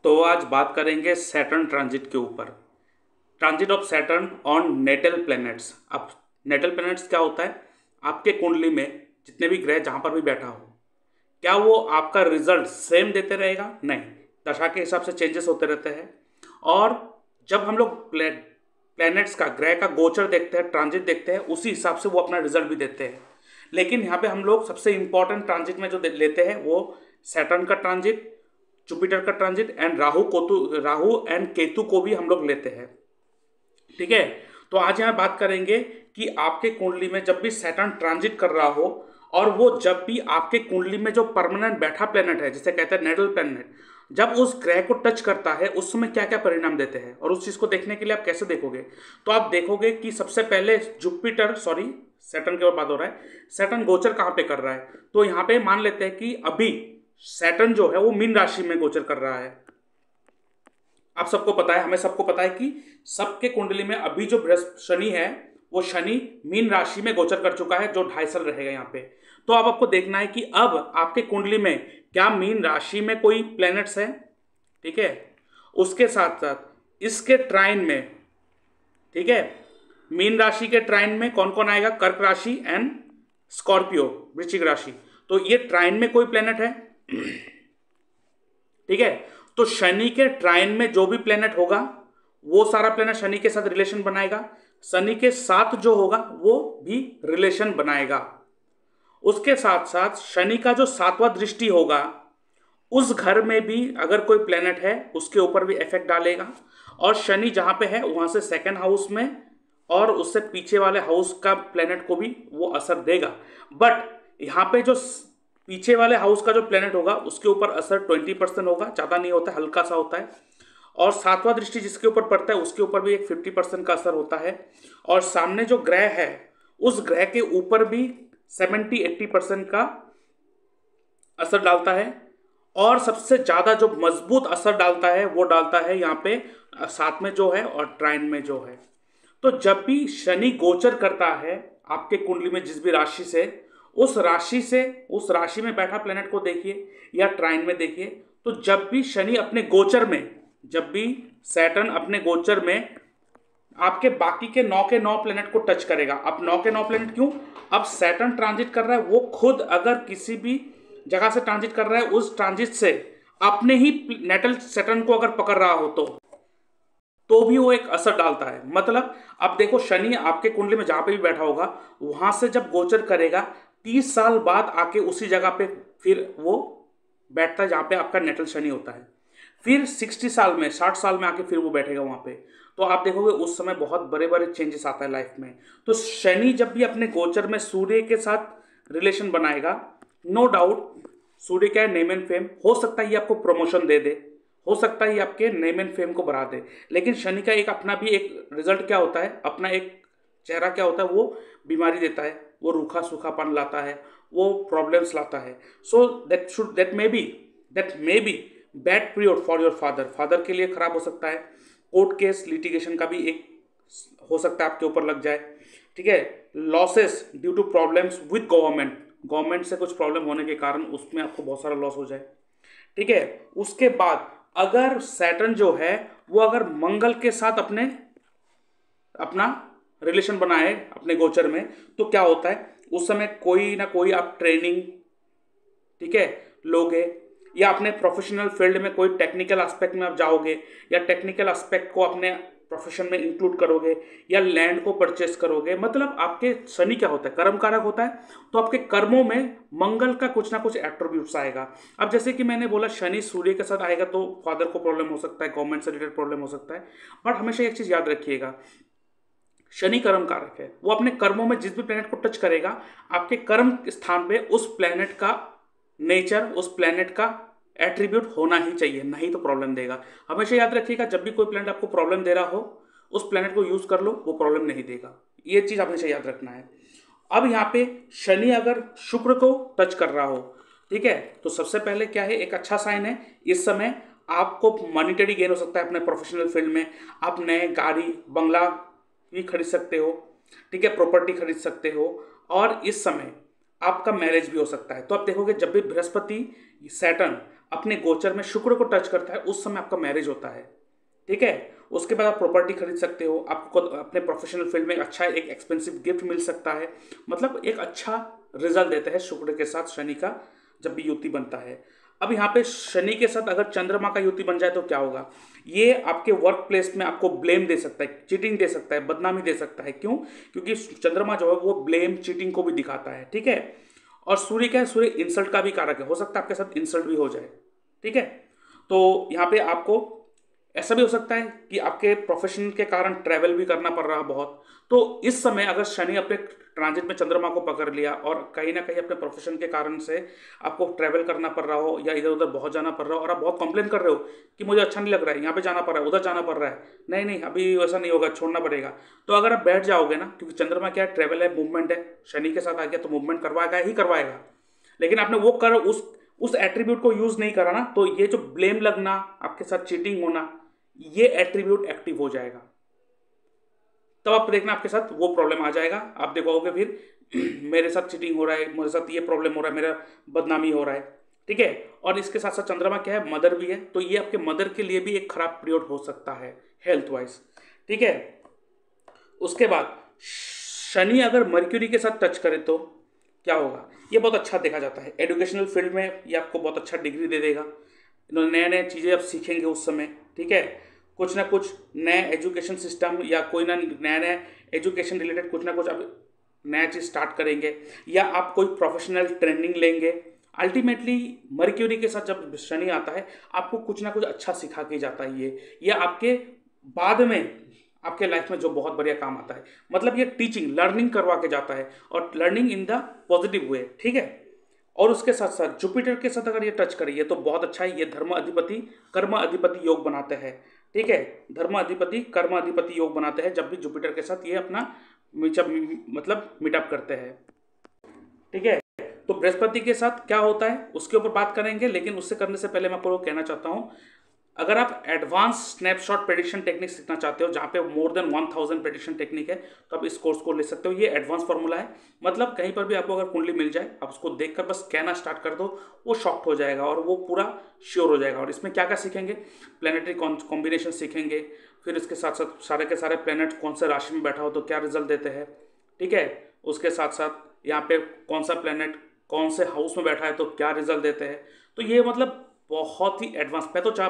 तो आज बात करेंगे सैटर्न ट्रांजिट के ऊपर। Transit of Saturn on natal planets. अब नेटल प्लैनेट्स क्या होता है? आपके कुंडली में जितने भी ग्रह जहाँ पर भी बैठा हो, क्या वो आपका रिजल्ट सेम देते रहेगा? नहीं, दशा के हिसाब से चेंजेस होते रहते हैं। और जब हम लोग प्लैनेट्स का, ग्रह का गोचर देखते हैं, ट्रांजिट देखते हैं, उसी हिसाब से वो अपना रिजल्ट भी देते हैं। लेकिन यहाँ पे हम लोग सबसे इंपॉर्टेंट ट्रांजिट में जो लेते हैं वो सैटर्न का ट्रांजिट, जुपिटर का transit and Rahu and Ketu को भी हम लोग लेते हैं। ठीक है, तो आज यहाँ बात करेंगे कि आपके कुंडली में जब भी सैटर्न ट्रांजिट कर रहा हो और वो जब भी आपके कुंडली में जो परमानेंट बैठा प्लेनेट है, जिसे कहते हैं नेटल प्लेनेट, जब उस ग्रह को टच करता है उस समय क्या क्या परिणाम देते हैं। और उस चीज को देखने के लिए आप कैसे देखोगे? तो आप देखोगे कि सबसे पहले सैटर्न के ऊपर बात हो रहा है। सैटर्न गोचर कहाँ पे कर रहा है? तो यहाँ पे मान लेते हैं कि अभी सैटर्न जो है वो मीन राशि में गोचर कर रहा है। आप सबको पता है, हमें सबको पता है कि सबके कुंडली में अभी जो शनि है वो शनि मीन राशि में गोचर कर चुका है, जो 2.5 साल रहेगा यहाँ पे। तो अब आपको देखना है कि अब आपके कुंडली में क्या मीन राशि में कोई प्लैनेट्स है। ठीक है, उसके साथ साथ इसके ट्राइन में, ठीक है, मीन राशि के ट्राइन में कौन कौन आएगा? कर्क राशि एंड स्कॉर्पियो, वृश्चिक राशि। तो ये ट्राइन में कोई प्लैनेट है। ठीक है, तो शनि के ट्राइन में जो भी प्लेनेट होगा वो सारा प्लेनेट शनि के साथ रिलेशन बनाएगा। शनि के साथ जो होगा वो भी रिलेशन बनाएगा। उसके साथ साथ शनि का जो 7वां दृष्टि होगा उस घर में भी अगर कोई प्लेनेट है उसके ऊपर भी इफेक्ट डालेगा। और शनि जहां पे है वहां से सेकंड हाउस में और उससे पीछे वाले हाउस का प्लेनेट को भी वो असर देगा। बट यहाँ पे जो पीछे वाले हाउस का जो प्लेनेट होगा उसके ऊपर असर 20% होगा, ज़्यादा नहीं होता है, हल्का सा होता है। और 7वां दृष्टि जिसके ऊपर पड़ता है उसके ऊपर भी एक 50% का असर होता है। और सामने जो ग्रह है उस ग्रह के ऊपर भी 70-80% का असर डालता है। और सबसे ज़्यादा जो मजबूत असर डालता है वो डालता है यहाँ पे 7 में जो है और ट्राइन में जो है। तो जब भी शनि गोचर करता है आपके कुंडली में जिस भी राशि से, उस राशि में बैठा प्लेनेट को देखिए या ट्राइन में देखिए। तो जब भी शनि अपने गोचर में, जब भी सैटर्न अपने गोचर में आपके बाकी के 9 के 9 प्लेनेट को टच करेगा। अब 9 के 9 प्लेनेट क्यों? अब सैटर्न ट्रांजिट कर रहा है, वो खुद अगर किसी भी जगह से ट्रांजिट कर रहा है, उस ट्रांजिट से अपने ही नेटल सैटर्न को अगर पकड़ रहा हो तो भी वो एक असर डालता है। मतलब अब देखो, शनि आपके कुंडली में जहां पे भी बैठा होगा वहां से जब गोचर करेगा 30 साल बाद आके उसी जगह पे फिर वो बैठता है जहां पे आपका नेटल शनि होता है। फिर 60 साल में आके फिर वो बैठेगा वहां पे। तो आप देखोगे उस समय बहुत बड़े बड़े चेंजेस आता है लाइफ में। तो शनि जब भी अपने गोचर में सूर्य के साथ रिलेशन बनाएगा, नो डाउट सूर्य क्या है, नेम एंड फेम, हो सकता है ये आपको प्रमोशन दे दे, हो सकता है ये आपके नेम एंड फेम को बढ़ा दे। लेकिन शनि का एक अपना भी एक रिजल्ट क्या होता है, अपना एक चेहरा क्या होता है, वो बीमारी देता है, वो रूखा सूखापन लाता है, वो प्रॉब्लम्स लाता है। So that may be bad period for your father के लिए खराब हो सकता है। कोर्ट केस लिटिगेशन का भी एक हो सकता है आपके ऊपर लग जाए। ठीक है, losses due to problems with government से कुछ प्रॉब्लम होने के कारण उसमें आपको बहुत सारा लॉस हो जाए। ठीक है, उसके बाद अगर सैटर्न जो है वो अगर मंगल के साथ अपना रिलेशन बनाए अपने गोचर में, तो क्या होता है उस समय कोई ना कोई आप ट्रेनिंग, ठीक है, लोगे, या अपने प्रोफेशनल फील्ड में कोई टेक्निकल एस्पेक्ट में आप जाओगे या टेक्निकल एस्पेक्ट को अपने प्रोफेशन में इंक्लूड करोगे या लैंड को परचेस करोगे। मतलब आपके शनि क्या होता है, कर्म कारक होता है। तो आपके कर्मों में मंगल का कुछ ना कुछ एट्रीब्यूट्स आएगा। अब जैसे कि मैंने बोला शनि सूर्य के साथ आएगा तो फादर को प्रॉब्लम हो सकता है, गवर्नमेंट से रिलेटेड प्रॉब्लम हो सकता है। बट हमेशा एक चीज याद रखिएगा, शनि कर्म कारक है, वो अपने कर्मों में जिस भी प्लेनेट को टच करेगा आपके कर्म स्थान पे उस प्लेनेट का नेचर, उस प्लेनेट का एट्रीब्यूट होना ही चाहिए, नहीं तो प्रॉब्लम देगा। हमेशा याद रखिएगा, जब भी कोई प्लेनेट आपको प्रॉब्लम दे रहा हो उस प्लेनेट को यूज कर लो, वो प्रॉब्लम नहीं देगा। ये चीज हमेशा याद रखना है। अब यहाँ पे शनि अगर शुक्र को टच कर रहा हो, ठीक है, तो सबसे पहले क्या है, एक अच्छा साइन है। इस समय आपको मॉनिटरी गेन हो सकता है अपने प्रोफेशनल फील्ड में। आप नए गाड़ी बंगला भी खरीद सकते हो, ठीक है, प्रॉपर्टी खरीद सकते हो। और इस समय आपका मैरिज भी हो सकता है। तो आप देखोगे जब भी बृहस्पति सैटर्न अपने गोचर में शुक्र को टच करता है उस समय आपका मैरिज होता है, ठीक है। उसके बाद आप प्रॉपर्टी खरीद सकते हो, आपको अपने प्रोफेशनल फील्ड में अच्छा एक एक्सपेंसिव गिफ्ट मिल सकता है, मतलब एक अच्छा रिजल्ट देता है शुक्र के साथ शनि का जब भी युति बनता है। अब यहाँ पे शनि के साथ अगर चंद्रमा का युति बन जाए तो क्या होगा, ये आपके वर्क प्लेस में आपको ब्लेम दे सकता है, चीटिंग दे सकता है, बदनामी दे सकता है। क्यों? क्योंकि चंद्रमा जो है वो ब्लेम चीटिंग को भी दिखाता है, ठीक है। और सूर्य क्या है, सूर्य इंसल्ट का भी कारक है, हो सकता है आपके साथ इंसल्ट भी हो जाए, ठीक है। तो यहाँ पे आपको ऐसा भी हो सकता है कि आपके प्रोफेशन के कारण ट्रैवल भी करना पड़ रहा है बहुत। तो इस समय अगर शनि अपने ट्रांजिट में चंद्रमा को पकड़ लिया और कहीं ना कहीं अपने प्रोफेशन के कारण से आपको ट्रैवल करना पड़ रहा हो या इधर उधर बहुत जाना पड़ रहा हो और आप बहुत कंप्लेन कर रहे हो कि मुझे अच्छा नहीं लग रहा है, यहाँ पे जाना पड़ रहा है, उधर जाना पड़ रहा है, नहीं नहीं अभी वैसा नहीं होगा, छोड़ना पड़ेगा, तो अगर आप बैठ जाओगे ना, क्योंकि चंद्रमा क्या है, ट्रैवल है, मूवमेंट है, शनि के साथ आ गया तो मूवमेंट करवाएगा ही करवाएगा, लेकिन आपने वो कर उस एट्रीब्यूट को यूज नहीं करा ना, तो ये जो ब्लेम लगना, आपके साथ चीटिंग होना, ये एट्रीब्यूट एक्टिव हो जाएगा। तब आप देखना आपके साथ वो प्रॉब्लम आ जाएगा, आप देखोगे फिर मेरे साथ चीटिंग हो रहा है, मेरे साथ ये प्रॉब्लम हो रहा है, मेरा बदनामी हो रहा है, ठीक है। और इसके साथ साथ चंद्रमा क्या है, मदर भी है, तो ये आपके मदर के लिए भी एक खराब पीरियड हो सकता है हेल्थ वाइज, ठीक है। उसके बाद शनि अगर मर्क्यूरी के साथ टच करे तो क्या होगा, ये बहुत अच्छा देखा जाता है एजुकेशनल फील्ड में, ये आपको बहुत अच्छा डिग्री दे देगा, नए नए चीज़ें आप सीखेंगे उस समय, ठीक है। कुछ ना कुछ नए एजुकेशन सिस्टम या कोई ना नया नया एजुकेशन रिलेटेड कुछ ना कुछ आप नया चीज़ स्टार्ट करेंगे या आप कोई प्रोफेशनल ट्रेनिंग लेंगे। अल्टीमेटली मर्क्यूरी के साथ जब शनि आता है आपको कुछ ना कुछ अच्छा सिखा के जाता है ये आपके बाद में आपके लाइफ में जो बहुत बढ़िया काम आता है, मतलब ये टीचिंग लर्निंग करवा के जाता है और learning in the positive way, ठीक है। और उसके साथ साथ जुपिटर के साथ अगर ये टच करिए तो बहुत अच्छा है, ये धर्म अधिपति कर्म अधिपति योग बनाते हैं, ठीक है। धर्म अधिपति कर्म अधिपति योग बनाते हैं जब भी जुपिटर के साथ ये अपना मतलब मीटअप करते हैं, ठीक है। तो बृहस्पति के साथ क्या होता है उसके ऊपर बात करेंगे, लेकिन उससे करने से पहले मैं आपको कहना चाहता हूं, अगर आप एडवांस स्नैपशॉट प्रेडिक्शन टेक्निक सीखना चाहते हो जहाँ पे मोर देन 1000 प्रेडिक्शन टेक्निक है, तो आप इस कोर्स को ले सकते हो। ये एडवांस फॉर्मूला है, मतलब कहीं पर भी आपको अगर कुंडली मिल जाए आप उसको देखकर बस कहना स्टार्ट कर दो, वो शॉक्ट हो जाएगा और वो पूरा श्योर हो जाएगा। और इसमें क्या क्या सीखेंगे, प्लानिटरी कॉम्बिनेशन सीखेंगे, फिर इसके साथ साथ सारे के सारे प्लैनेट कौन से राशि में बैठा हो तो क्या रिजल्ट देते हैं, ठीक है। उसके साथ साथ यहाँ पे कौन सा प्लैनेट कौन से हाउस में बैठा है तो क्या रिजल्ट देते हैं। तो ये मतलब बहुत ही एडवांस,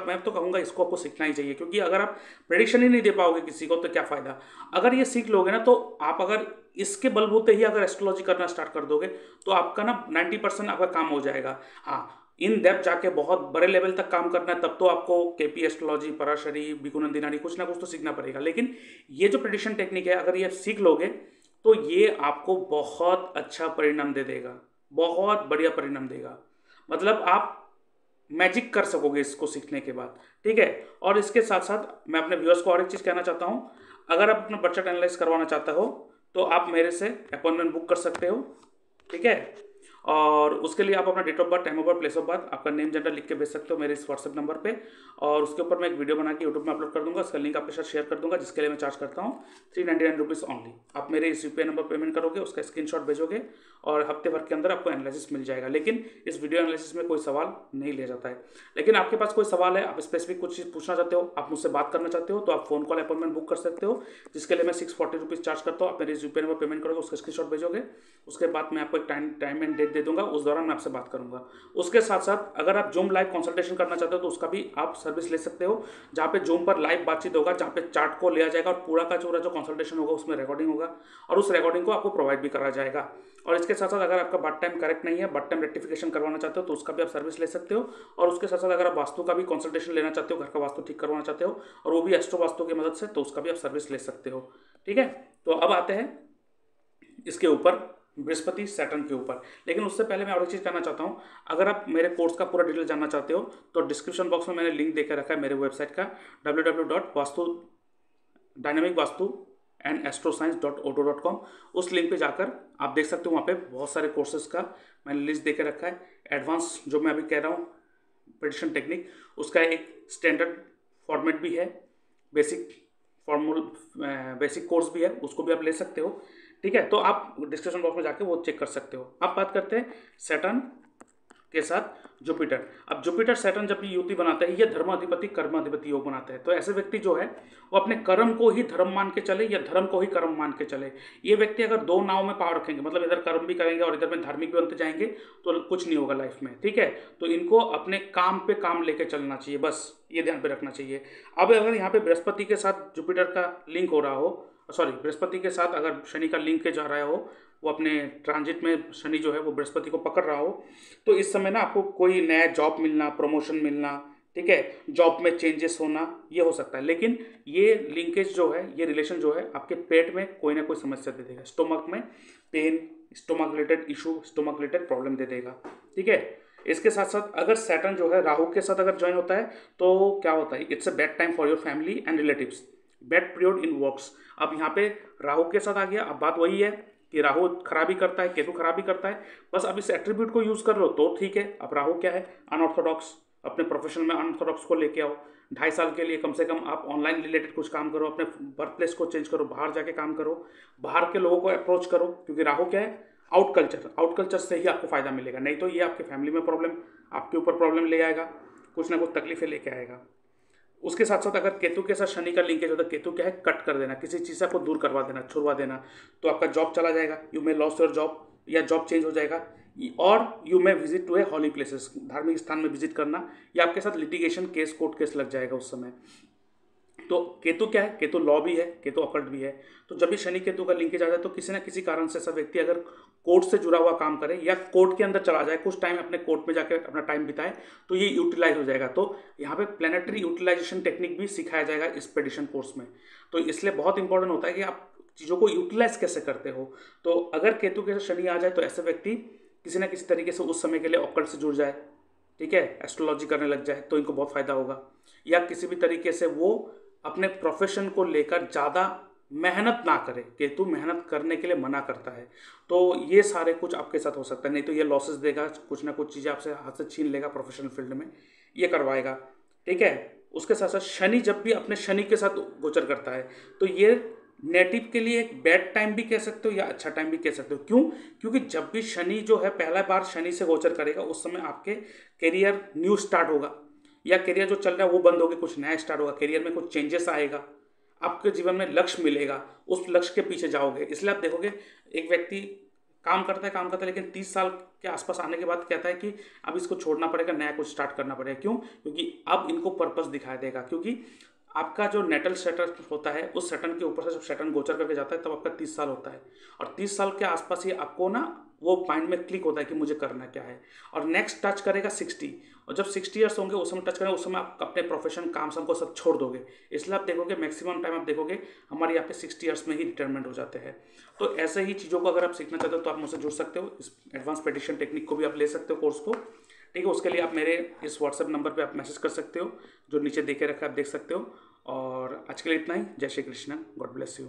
मैं तो कहूँगा इसको आपको सीखना ही चाहिए, क्योंकि अगर आप प्रेडिक्शन ही नहीं दे पाओगे किसी को तो क्या फ़ायदा। अगर ये सीख लोगे ना तो आप अगर इसके बलबूते ही अगर एस्ट्रोलॉजी करना स्टार्ट कर दोगे तो आपका ना 90% आपका काम हो जाएगा। हाँ, इन डेप्थ जाके बहुत बड़े लेवल तक काम करना है तब तो आपको केपी एस्ट्रोलॉजी, पराशरी, बिकुनंदिनानी कुछ ना कुछ तो सीखना पड़ेगा, लेकिन ये जो प्रेडिक्शन टेक्निक है अगर ये सीख लोगे तो ये आपको बहुत अच्छा परिणाम दे देगा, बहुत बढ़िया परिणाम देगा, मतलब आप मैजिक कर सकोगे इसको सीखने के बाद, ठीक है। और इसके साथ साथ मैं अपने व्यूअर्स को और एक चीज़ कहना चाहता हूँ, अगर आप अपना बर्थ चार्ट एनालाइज करवाना चाहते हो तो आप मेरे से अपॉइंटमेंट बुक कर सकते हो, ठीक है। और उसके लिए आप अपना date of birth, time of birth, place of birth, आपका नेम जेंडर लिख के भेज सकते हो मेरे इस व्हाट्सएप नंबर पे, और उसके ऊपर मैं एक वीडियो बना के यूट्यूब में अपलोड कर दूंगा, उसका लिंक आपके साथ शेयर कर दूंगा, जिसके लिए मैं चार्ज करता हूँ 399 रुपीज़ ऑनली। आप मेरे इस यूपीआई नंबर पेमेंट करोगे, उसका स्क्रीनशॉट भेजोगे और हफ्ते भर के अंदर आपको एनालिसिस मिल जाएगा। लेकिन इस वीडियो एनालिसिस में कोई सवाल नहीं लिया जाता है, लेकिन आपके पास कोई सवाल है, आप स्पेसिफिक कुछ चीज़ पूछना चाहते हो, आप मुझसे बात करना चाहते हो तो आप फोन कॉल अपॉइंटमेंट बुक कर सकते हो, जिसके लिए मैं 640 रुपीज़ चार्ज करता हूँ। आप मेरे इस यूपीआई नंबर पेमेंट करोगे, उसका स्क्रीनशॉट भेजोगे, उसके बाद मैं आपको एक टाइम एंड डेट दे दूंगा, उस दौरान मैं आपसे बात करूंगा। उसके साथ साथ अगर आप जूम लाइव कंसल्टेशन करना चाहते हो तो उसका भी आप सर्विस ले सकते हो, जहाँ पे जूम पर लाइव बातचीत होगा, जहाँ पे चार्ट को लिया जाएगा और पूरा का पूरा जो कंसल्टेशन होगा उसमें रिकॉर्डिंग होगा और उस रिकॉर्डिंग को आपको प्रोवाइड भी करा जाएगा। और इसके साथ साथ अगर आपका बर्थ टाइम करेक्ट नहीं है, बर्थ टाइम रेक्टिफिकेशन करवाना चाहते हो तो उसका भी आप सर्विस ले सकते हो। और उसके साथ साथ अगर आप वास्तु का भी कंसल्टेशन लेना चाहते हो, घर का वास्तु ठीक करवाना चाहते हो और वो भी एस्ट्रो वास्तु की मदद से, तो उसका भी आप सर्विस ले सकते हो, ठीक है। तो अब आते हैं इसके ऊपर, बृहस्पति सैटर्न के ऊपर। लेकिन उससे पहले मैं और एक चीज़ कहना चाहता हूँ, अगर आप मेरे कोर्स का पूरा डिटेल जानना चाहते हो तो डिस्क्रिप्शन बॉक्स में मैंने लिंक देकर रखा है मेरे वेबसाइट का www.dynamicvastu&astroscience.auto.com। उस लिंक पे जाकर आप देख सकते हो, वहाँ पे बहुत सारे कोर्सेज का मैंने लिस्ट देकर रखा है। एडवांस जो मैं अभी कह रहा हूँ प्रेडिक्शन टेक्निक, उसका एक स्टैंडर्ड फॉर्मेट भी है, बेसिक कोर्स भी है, उसको भी आप ले सकते हो, ठीक है। तो आप डिस्क्रिप्शन बॉक्स में जाके वो चेक कर सकते हो। अब बात करते हैं सैटर्न के साथ जुपिटर। अब जुपिटर सैटर्न जब भी युति बनाते हैं, ये धर्माधिपति कर्माधिपति योग बनाते हैं। तो ऐसे व्यक्ति जो है वो अपने कर्म को ही धर्म मान के चले या धर्म को ही कर्म मान के चले। ये व्यक्ति अगर दो नाव में पाव रखेंगे, मतलब इधर कर्म भी करेंगे और इधर में धार्मिक भी बनते जाएंगे, तो कुछ नहीं होगा लाइफ में, ठीक है। तो इनको अपने काम पे काम लेके चलना चाहिए, बस ये ध्यान पे रखना चाहिए। अब अगर यहाँ पे बृहस्पति के साथ जुपिटर का लिंक हो रहा हो, सॉरी बृहस्पति के साथ अगर शनि का लिंक के जा रहा हो, वो अपने ट्रांजिट में शनि जो है वो बृहस्पति को पकड़ रहा हो, तो इस समय ना आपको कोई नया जॉब मिलना, प्रमोशन मिलना, ठीक है, जॉब में चेंजेस होना, ये हो सकता है। लेकिन ये लिंकेज जो है, ये रिलेशन जो है आपके पेट में कोई ना कोई समस्या दे देगा, स्टोमक में pain, stomach related issue, stomach related problem दे देगा, ठीक है। इसके साथ साथ अगर सैटर्न जो है राहु के साथ अगर ज्वाइन होता है तो क्या होता है, it's a bad time for your family and relatives, bad period in works. अब यहाँ पे राहु के साथ आ गया। अब बात वही है कि राहु खराबी करता है, केतु खराबी करता है, बस अब इस एट्रीब्यूट को यूज कर लो तो ठीक है। अब राहु क्या है, अनऑर्थोडॉक्स, अपने प्रोफेशन में अनऑर्थोडॉक्स को लेके आओ। 2.5 साल के लिए कम से कम आप ऑनलाइन रिलेटेड कुछ काम करो, अपने वर्क प्लेस को चेंज करो, बाहर जाके काम करो, बाहर के लोगों को अप्रोच करो, क्योंकि राहु क्या है, आउट कल्चर से ही आपको फायदा मिलेगा। नहीं तो ये आपकी फैमिली में प्रॉब्लम, आपके ऊपर प्रॉब्लम ले आएगा, कुछ ना कुछ तकलीफें लेके आएगा। उसके साथ साथ अगर केतु के साथ शनि का लिंकेज होता है, केतु क्या है, कट कर देना, किसी चीज़ से आपको दूर करवा देना, छुड़वा देना, तो आपका जॉब चला जाएगा, you may loss your job, या जॉब चेंज हो जाएगा, और you may visit to a holy places, धार्मिक स्थान में विजिट करना, या आपके साथ लिटिगेशन केस, कोर्ट केस लग जाएगा उस समय। तो केतु क्या है, केतु लॉ भी है, केतु ऑकल्ट भी है। तो जब भी शनि केतु का लिंकेज आ जाए तो किसी ना किसी कारण से ऐसा व्यक्ति अगर कोर्ट से जुड़ा हुआ काम करे या कोर्ट के अंदर चला जाए, कुछ टाइम अपने कोर्ट में जाकर अपना टाइम बिताए, तो ये यूटिलाइज हो जाएगा। तो यहाँ पे प्लेनेटरी यूटिलाइजेशन टेक्निक भी सिखाया जाएगा इस पेडिशन कोर्स में। तो इसलिए बहुत इंपॉर्टेंट होता है कि आप चीज़ों को यूटिलाइज कैसे करते हो। तो अगर केतु के शनि आ जाए तो ऐसे व्यक्ति किसी ना किसी तरीके से उस समय के लिए ऑकल्ट से जुड़ जाए, ठीक है, एस्ट्रोलॉजी करने लग जाए, तो इनको बहुत फायदा होगा। या किसी भी तरीके से वो अपने प्रोफेशन को लेकर ज़्यादा मेहनत ना करे, केतु मेहनत करने के लिए मना करता है। तो ये सारे कुछ आपके साथ हो सकता है, नहीं तो ये लॉसेस देगा, कुछ ना कुछ चीज़ें आपसे हाथ से छीन लेगा प्रोफेशनल फील्ड में, ये करवाएगा, ठीक है। उसके साथ साथ शनि जब भी अपने शनि के साथ गोचर करता है तो ये नेटिव के लिए एक बैड टाइम भी कह सकते हो या अच्छा टाइम भी कह सकते हो। क्यों? क्योंकि जब भी शनि जो है पहला बार शनि से गोचर करेगा उस समय आपके करियर न्यू स्टार्ट होगा, या करियर जो चल रहा है वो बंद होगा, कुछ नया स्टार्ट होगा, करियर में कुछ चेंजेस आएगा, आपके जीवन में लक्ष्य मिलेगा, उस लक्ष्य के पीछे जाओगे। इसलिए आप देखोगे एक व्यक्ति काम करता है लेकिन 30 साल के आसपास आने के बाद कहता है कि अब इसको छोड़ना पड़ेगा, नया कुछ स्टार्ट करना पड़ेगा। क्यों? क्योंकि अब इनको पर्पस दिखाई देगा, क्योंकि आपका जो नेटल सैटर्न होता है उस सैटर्न के ऊपर से जब सैटर्न गोचर करके जाता है तब आपका 30 साल होता है, और 30 साल के आसपास ही आपको ना वो माइंड में क्लिक होता है कि मुझे करना क्या है। और नेक्स्ट टच करेगा 60, और जब 60 ईयर्स होंगे उस समय टच करेंगे, उस समय आप अपने प्रोफेशन काम सबको सब छोड़ दोगे। इसलिए आप देखोगे मैक्सिमम टाइम आप देखोगे हमारे यहाँ पे 60 ईयर्स में ही रिटायरमेंट हो जाते हैं। तो ऐसे ही चीज़ों को अगर आप सीखना चाहते हो तो आप मुझसे जुड़ सकते हो, इस एडवांस प्रेडिक्शन टेक्निक को भी आप ले सकते हो कोर्स को, ठीक है। उसके लिए आप मेरे इस व्हाट्सएप नंबर पे आप मैसेज कर सकते हो, जो नीचे देखे रखा है आप देख सकते हो। और आज के लिए इतना ही। जय Shri Krishna, God bless you.